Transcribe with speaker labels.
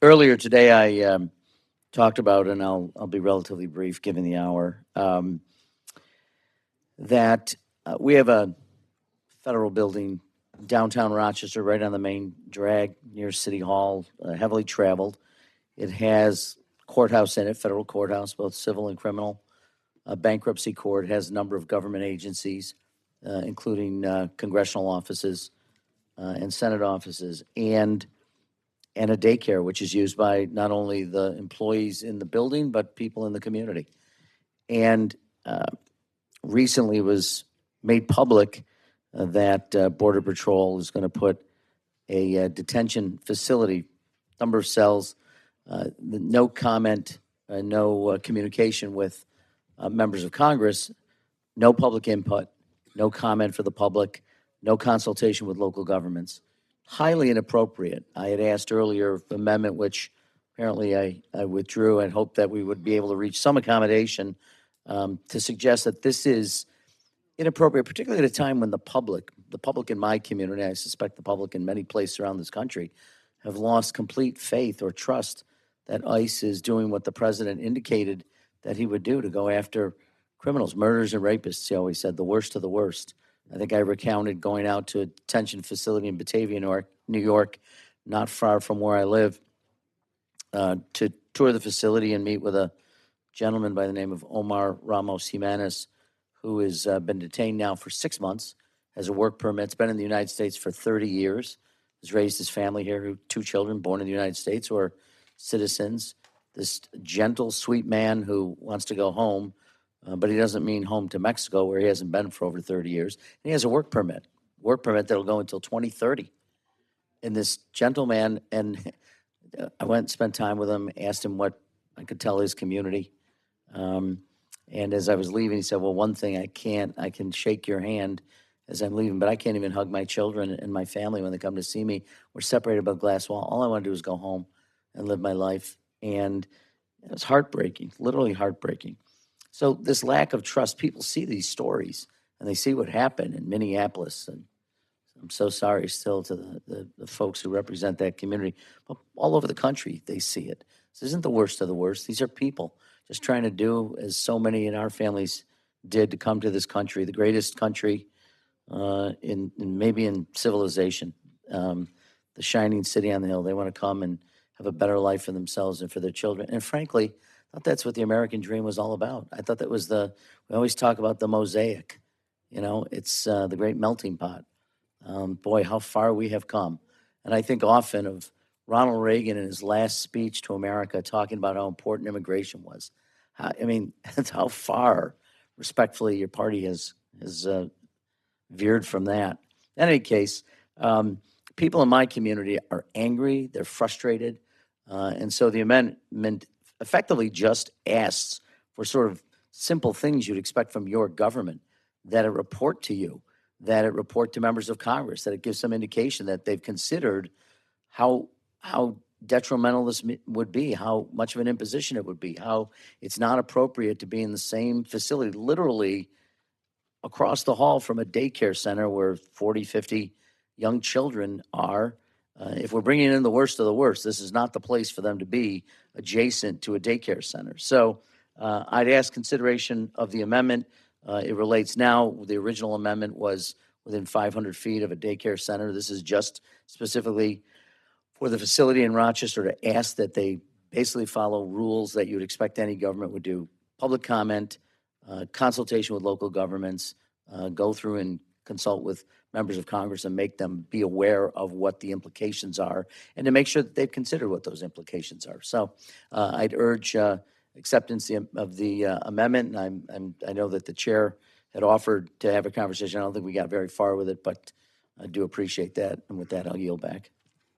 Speaker 1: Earlier today, I talked about, and I'll be relatively brief given the hour, that we have a federal building downtown Rochester, right on the main drag near City Hall, heavily traveled. It has courthouse in it, federal courthouse, both civil and criminal. Bankruptcy court, has a number of government agencies, including congressional offices and Senate offices, and a daycare, which is used by not only the employees in the building, but people in the community. And recently was made public that Border Patrol is going to put a detention facility, number of cells, no comment, no communication with members of Congress, no public input, no comment for the public, no consultation with local governments. Highly inappropriate. I had asked earlier the amendment, which apparently I withdrew, and hoped that we would be able to reach some accommodation to suggest that this is inappropriate, particularly at a time when the public in my community, I suspect the public in many places around this country, have lost complete faith or trust that ICE is doing what the president indicated that he would do, to go after criminals, murderers and rapists. He always said the worst of the worst. I think I recounted going out to a detention facility in Batavia, New York, not far from where I live, to tour the facility and meet with a gentleman by the name of Omar Ramos Jimenez, who has been detained now for 6 months, has a work permit, has been in the United States for 30 years, has raised his family here, 2 children born in the United States who are citizens. This gentle, sweet man who wants to go home, but he doesn't mean home to Mexico, where he hasn't been for over 30 years. And he has a work permit that'll go until 2030. And this gentleman, and I went and spent time with him, asked him what I could tell his community. And as I was leaving, he said, well, one thing I can shake your hand as I'm leaving, but I can't even hug my children and my family when they come to see me. We're separated by a glass wall. All I want to do is go home and live my life. And it was heartbreaking, literally heartbreaking. So this lack of trust, people see these stories and they see what happened in Minneapolis. And I'm so sorry still to the folks who represent that community. But all over the country, they see it. This isn't the worst of the worst. These are people just trying to do, as so many in our families did, to come to this country, the greatest country maybe in civilization, the shining city on the hill. They want to come and have a better life for themselves and for their children. And frankly, I thought that's what the American dream was all about. I thought that was we always talk about the mosaic. It's the great melting pot. Boy, how far we have come. And I think often of Ronald Reagan in his last speech to America, talking about how important immigration was. That's how far, respectfully, your party has veered from that. In any case, people in my community are angry, they're frustrated, and so the amendment effectively just asks for sort of simple things you'd expect from your government, that it report to you, that it report to members of Congress, that it gives some indication that they've considered how detrimental this would be, how much of an imposition it would be, how it's not appropriate to be in the same facility, literally across the hall from a daycare center where 40, 50 young children are. If we're bringing in the worst of the worst, this is not the place for them to be adjacent to a daycare center. So I'd ask consideration of the amendment. It relates now, the original amendment was within 500 feet of a daycare center. This is just specifically for the facility in Rochester to ask that they basically follow rules that you would expect any government would do. Public comment, consultation with local governments, go through and consult with members of Congress and make them be aware of what the implications are, and to make sure that they've considered what those implications are. So I'd urge acceptance of the amendment, and I know that the chair had offered to have a conversation. I don't think we got very far with it, but I do appreciate that, and with that, I'll yield back.